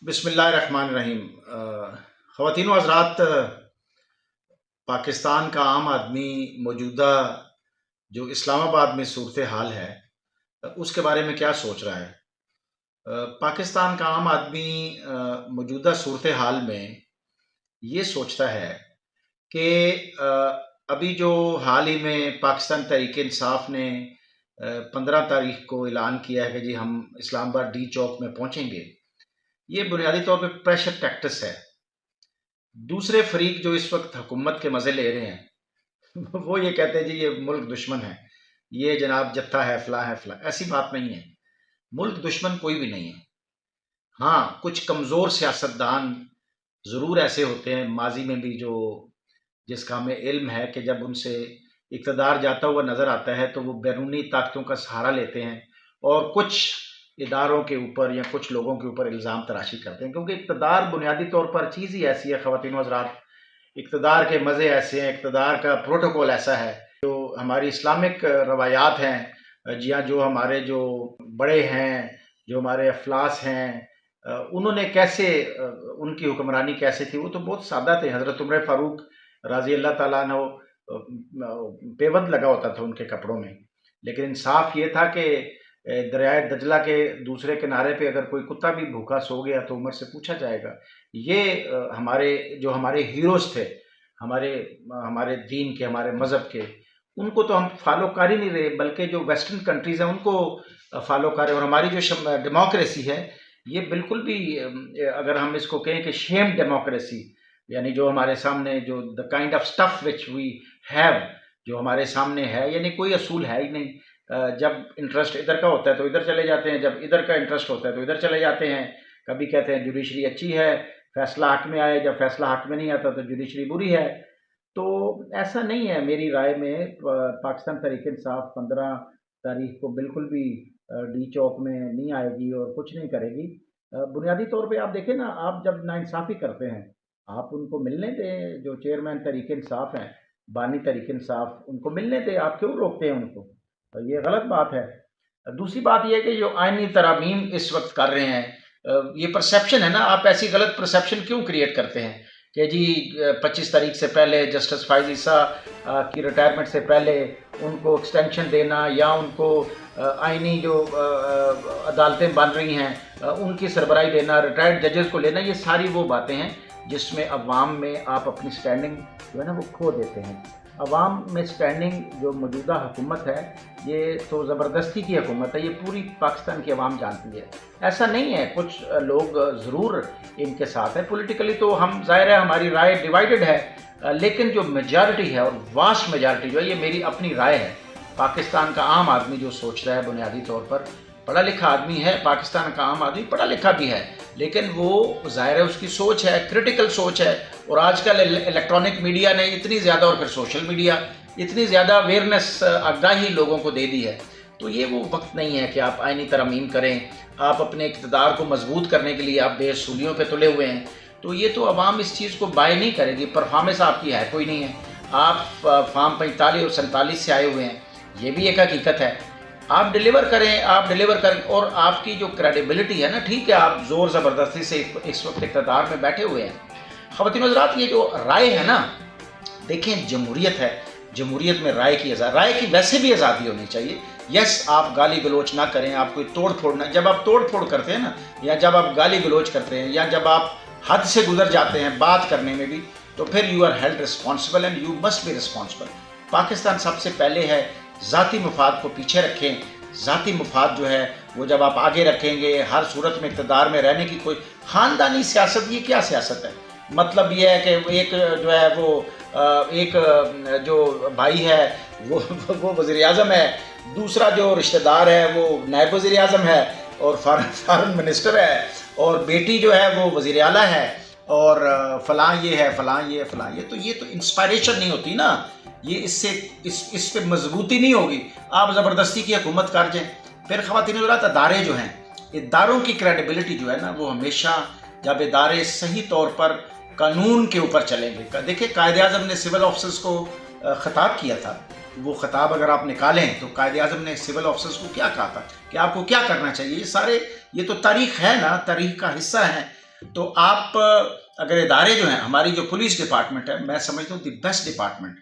بسم اللہ الرحمن الرحیم۔ خواتین و حضرات، پاکستان کا عام آدمی موجودہ جو اسلام آباد میں صورتحال ہے اس کے بارے میں کیا سوچ رہا ہے؟ پاکستان کا عام آدمی موجودہ صورتحال میں یہ سوچتا ہے کہ ابھی جو حال ہی میں پاکستان تحریک انصاف نے 15 تاریخ کو اعلان کیا ہے کہ جی ہم اسلام آباد ڈی چوک میں پہنچیں گے، یہ بنیادی طور پہ پریشر ٹیکٹس ہے۔ دوسرے فریق جو اس وقت حکومت کے مزے لے رہے ہیں وہ یہ کہتے ہیں جی یہ ملک دشمن ہے، یہ جناب جتھا ہے، فلاں ہے فلاں۔ ایسی بات نہیں ہے، ملک دشمن کوئی بھی نہیں ہے۔ ہاں، کچھ کمزور سیاستدان ضرور ایسے ہوتے ہیں ماضی میں بھی جس کا ہمیں علم ہے کہ جب ان سے اقتدار جاتا ہوا نظر آتا ہے تو وہ بیرونی طاقتوں کا سہارا لیتے ہیں اور کچھ اداروں کے اوپر یا کچھ لوگوں کے اوپر الزام تراشی کرتے ہیں، کیونکہ اقتدار بنیادی طور پر چیز ہی ایسی ہے خواتین و حضرات، اقتدار کے مزے ایسے ہیں، اقتدار کا پروٹوکول ایسا ہے، جو ہماری اسلامک روایات ہیں یا جو ہمارے جو بڑے ہیں، جو ہمارے افلاس ہیں، انہوں نے کیسے ان کی حکمرانی کیسے تھی، وہ تو بہت سادہ تھے۔ حضرت عمر فاروق رضی اللہ تعالیٰ عنہ پیوند لگا ہوتا تھا ان کے کپڑوں میں، لیکن انصاف یہ تھا کہ دریائے دجلہ کے دوسرے کنارے پہ اگر کوئی کتا بھی بھوکا سو گیا تو عمر سے پوچھا جائے گا۔ یہ ہمارے ہیروز تھے، ہمارے دین کے، ہمارے مذہب کے، ان کو تو ہم فالو کر ہی نہیں رہے، بلکہ جو ویسٹرن کنٹریز ہیں ان کو فالو کر رہے۔ اور ہماری جو ڈیموکریسی ہے یہ بالکل بھی، اگر ہم اس کو کہیں کہ شیم ڈیموکریسی، یعنی جو ہمارے سامنے جو the kind of stuff which we have, جو ہمارے سامنے ہے، یعنی کوئی اصول ہے ہی نہیں۔ جب انٹرسٹ ادھر کا ہوتا ہے تو ادھر چلے جاتے ہیں، جب ادھر کا انٹرسٹ ہوتا ہے تو ادھر چلے جاتے ہیں۔ کبھی کہتے ہیں جوڈیشری اچھی ہے، فیصلہ حق میں آئے، جب فیصلہ حق میں نہیں آتا تو جوڈیشری بری ہے۔ تو ایسا نہیں ہے میری رائے میں۔ پاکستان تحریک انصاف 15 تاریخ کو بالکل بھی ڈی چوک میں نہیں آئے گی اور کچھ نہیں کرے گی۔ بنیادی طور پہ آپ دیکھیں نا، آپ جب ناانصافی کرتے ہیں آپ ان کو ملنے دیں، جو چیئرمین تحریک انصاف ہیں، بانی تحریک انصاف، ان کو ملنے دیں، آپ کیوں روکتے ہیں ان کو؟ یہ غلط بات ہے۔ دوسری بات یہ ہے کہ جو آئینی ترامیم اس وقت کر رہے ہیں، یہ پرسیپشن ہے نا، آپ ایسی غلط پرسیپشن کیوں کریٹ کرتے ہیں کہ جی 25 تاریخ سے پہلے جسٹس فائز عیسیٰ کی ریٹائرمنٹ سے پہلے ان کو ایکسٹینشن دینا یا ان کو آئینی جو عدالتیں بن رہی ہیں ان کی سربراہی دینا، ریٹائرڈ ججز کو لینا، یہ ساری وہ باتیں ہیں جس میں عوام میں آپ اپنی سٹینڈنگ جو ہے نا وہ کھو دیتے ہیں۔ عوام میں سٹینڈنگ جو موجودہ حکومت ہے یہ تو زبردستی کی حکومت ہے، یہ پوری پاکستان کی عوام جانتی ہے۔ ایسا نہیں ہے، کچھ لوگ ضرور ان کے ساتھ ہیں پولیٹیکلی، تو ہم ظاہر ہے ہماری رائے ڈیوائیڈڈ ہے، لیکن جو میجارٹی ہے اور واسٹ میجارٹی جو ہے، یہ میری اپنی رائے ہے۔ پاکستان کا عام آدمی جو سوچ رہا ہے بنیادی طور پر پڑھا لکھا آدمی ہے، پاکستان کا عام آدمی پڑھا لکھا بھی ہے، لیکن وہ ظاہر ہے اس کی سوچ ہے، کریٹیکل سوچ ہے۔ اور آج کل الیکٹرانک میڈیا نے اتنی زیادہ، اور پھر سوشل میڈیا اتنی زیادہ اویئرنیس، آگاہی لوگوں کو دے دی ہے، تو یہ وہ وقت نہیں ہے کہ آپ آئینی ترامیم کریں۔ آپ اپنے اقتدار کو مضبوط کرنے کے لیے آپ بے اصولیوں پہ تلے ہوئے ہیں، تو یہ تو عوام اس چیز کو بائی نہیں کرے گی۔ پرفارمنس آپ کی ہے کوئی نہیں ہے، آپ فارم 45 اور 47 سے آئے ہوئے ہیں، یہ بھی ایک حقیقت ہے۔ آپ ڈیلیور کریں اور آپ کی جو کریڈیبلٹی ہے نا، ٹھیک ہے آپ زور زبردستی سے اس وقت اقتدار میں بیٹھے ہوئے ہیں۔ خواتین حضرات، یہ جو رائے ہے نا، دیکھیں جمہوریت ہے، جمہوریت میں رائے کی ویسے بھی آزادی ہونی چاہیے۔ یس، آپ گالی گلوچ نہ کریں، آپ کوئی توڑ پھوڑ نہ، جب آپ توڑ پھوڑ کرتے ہیں نا، یا جب آپ گالی گلوچ کرتے ہیں، یا جب آپ حد سے گزر جاتے ہیں بات کرنے میں بھی، تو پھر you are held responsible and you must be responsible. Pakistan سب سے پہلے ہے، ذاتی مفاد کو پیچھے رکھیں۔ ذاتی مفاد جو ہے وہ جب آپ آگے رکھیں گے، ہر صورت میں اقتدار میں رہنے کی کوئی خاندانی سیاست، یہ کیا سیاست ہے؟ مطلب یہ ہے کہ ایک جو ہے وہ ایک جو بھائی ہے وہ وزیر اعظم ہے، دوسرا جو رشتہ دار ہے وہ نائب وزیر اعظم ہے اور فارن منسٹر ہے، اور بیٹی جو ہے وہ وزیر اعلیٰ ہے، اور فلاں یہ ہے، فلاں یہ، فلاں یہ۔ تو یہ تو انسپائریشن نہیں ہوتی نا، یہ اس پہ مضبوطی نہیں ہوگی۔ آپ زبردستی کی حکومت کر جائیں۔ پھر خواتین حضرات، ادارے جو ہیں، اداروں کی کریڈیبلٹی جو ہے نا، وہ ہمیشہ جب ادارے صحیح طور پر قانون کے اوپر چلیں گے۔ دیکھیں قائد اعظم نے سول آفیسرز کو خطاب کیا تھا، وہ خطاب اگر آپ نکالیں تو قائد اعظم نے سول آفیسرز کو کیا کہا تھا کہ آپ کو کیا کرنا چاہیے۔ یہ تو تاریخ ہے نا، تاریخ کا حصہ ہے۔ تو آپ اگر ادارے جو ہیں، ہماری جو پولیس ڈپارٹمنٹ ہے، میں سمجھتا ہوں دی بیسٹ ڈپارٹمنٹ.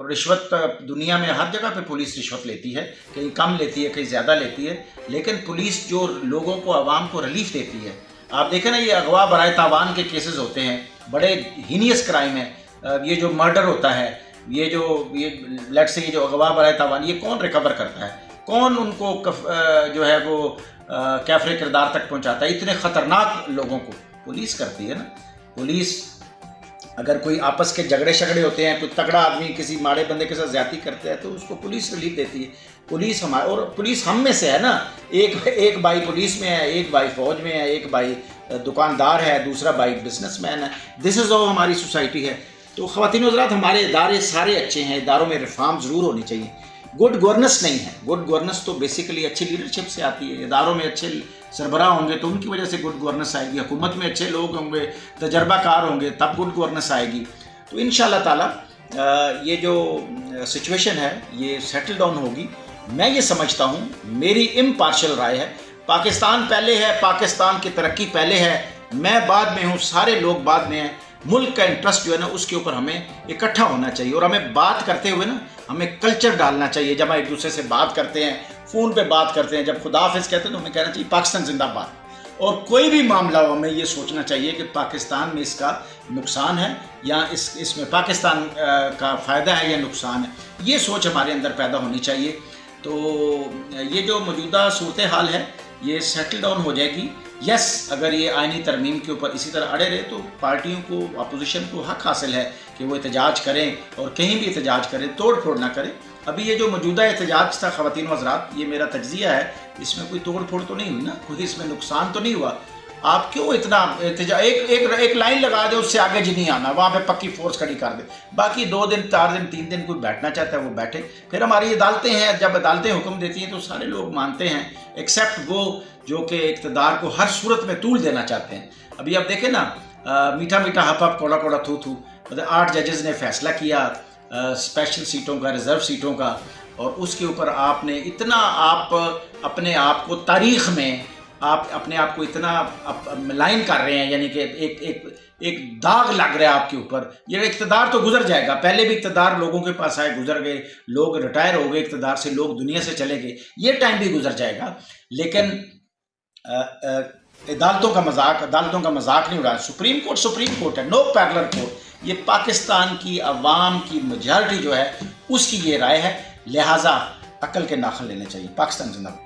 رشوت دنیا میں ہر جگہ پہ پولیس رشوت لیتی ہے، کہیں کم لیتی ہے، کہیں زیادہ لیتی ہے، لیکن پولیس جو لوگوں کو، عوام کو ریلیف دیتی ہے. آپ دیکھیں نا، یہ اغوا برائے تاوان کے کیسز ہوتے ہیں، بڑے ہینیس کرائم ہیں. یہ جو مرڈر ہوتا ہے، یہ لیٹ سے یہ جو اغوا برائے تاوان، یہ کون ریکور کرتا ہے؟ کون ان کو جو ہے وہ کیفر کردار تک پہنچاتا ہے؟ اتنے خطرناک لوگوں کو پولیس کرتی ہے نا. پولیس اگر کوئی آپس کے جھگڑے شگڑے ہوتے ہیں، کوئی تگڑا آدمی کسی ماڑے بندے کے ساتھ زیادتی کرتا ہے، تو اس کو پولیس ریلیف دیتی ہے. پولیس ہمارے، اور پولیس ہم میں سے ہے نا. ایک بھائی پولیس میں ہے، ایک بھائی فوج میں ہے، ایک بھائی دکاندار ہے، دوسرا بھائی بزنس مین ہے. دس از ہاؤ ہماری سوسائٹی ہے. تو خواتین و حضرات، ہمارے ادارے سارے اچھے ہیں، اداروں میں ریفارم ضرور ہونی چاہیے. گڈ گورننس نہیں ہے. گڈ گورننس تو بیسیکلی اچھی لیڈرشپ سے آتی ہے. اداروں میں اچھے سربراہ ہوں گے تو ان کی وجہ سے گڈ گورننس آئے گی. حکومت میں اچھے لوگ ہوں گے، تجربہ کار ہوں گے، تب گڈ گورننس آئے گی. تو انشاءاللہ تعالیٰ یہ جو سچویشن ہے یہ سیٹل ڈاؤن ہوگی. میں یہ سمجھتا ہوں، میری امپارشل رائے ہے، پاکستان پہلے ہے، پاکستان کی ترقی پہلے ہے، میں بعد میں ہوں، سارے لوگ بعد میں ہیں. ملک کا انٹرسٹ جو ہے نا، اس کے اوپر ہمیں اکٹھا ہونا چاہیے. اور ہمیں بات کرتے ہوئے نا، ہمیں کلچر ڈالنا چاہیے. جب ہم ایک دوسرے سے بات کرتے ہیں، فون پہ بات کرتے ہیں، جب خدا حافظ کہتے ہیں تو ہمیں کہنا چاہیے پاکستان زندہ باد. اور کوئی بھی معاملہ ہو، ہمیں یہ سوچنا چاہیے کہ پاکستان میں اس کا نقصان ہے یا اس میں پاکستان کا فائدہ ہے یا نقصان ہے. یہ سوچ ہمارے اندر پیدا ہونی چاہیے. تو یہ جو موجودہ صورتحال ہے یہ سیٹل ڈاؤن ہو جائے گی. یس، اگر یہ آئینی ترمیم کے اوپر اسی طرح اڑے رہے تو پارٹیوں کو، اپوزیشن کو حق حاصل ہے کہ وہ احتجاج کریں، اور کہیں بھی احتجاج کریں، توڑ پھوڑ نہ کریں. ابھی یہ جو موجودہ احتجاج تھا خواتین و حضرات، یہ میرا تجزیہ ہے، اس میں کوئی توڑ پھوڑ تو نہیں ہوئی نا، کوئی اس میں نقصان تو نہیں ہوا. آپ کیوں اتنا احتجاج، ایک لائن لگا دے، اس سے آگے نہیں آنا، وہاں پہ پکی فورس کھڑی کر دے. باقی 2 دن 4 دن 3 دن کوئی بیٹھنا چاہتا ہے وہ بیٹھے. پھر ہماری عدالتیں ہیں، جب عدالتیں حکم دیتی ہیں تو سارے لوگ مانتے ہیں، ایکسیپٹ وہ جو کہ اقتدار کو ہر صورت میں طول دینا چاہتے ہیں. ابھی آپ دیکھیں نا، میٹھا میٹھا ہپ ہپ کوڑا کوڑا تھو تھو، مطلب 8 ججز نے فیصلہ کیا اسپیشل سیٹوں کا، ریزرو سیٹوں کا، اور اس کے اوپر آپ نے اتنا، آپ اپنے آپ کو تاریخ میں، آپ اپنے آپ کو اتنا ملائن کر رہے ہیں، یعنی کہ ایک داغ لگ رہا ہے آپ کے اوپر. یہ اقتدار تو گزر جائے گا، پہلے بھی اقتدار لوگوں کے پاس آئے، گزر گئے، لوگ ریٹائر ہو گئے اقتدار سے، لوگ دنیا سے چلے گئے، یہ ٹائم بھی گزر جائے گا. لیکن عدالتوں کا مذاق نہیں اڑایا. سپریم کورٹ ہے، نو پیرلر کورٹ. یہ پاکستان کی عوام کی میجارٹی جو ہے اس کی یہ رائے ہے، لہٰذا عقل کے ناخن لینے چاہیے. پاکستان زندہ باد.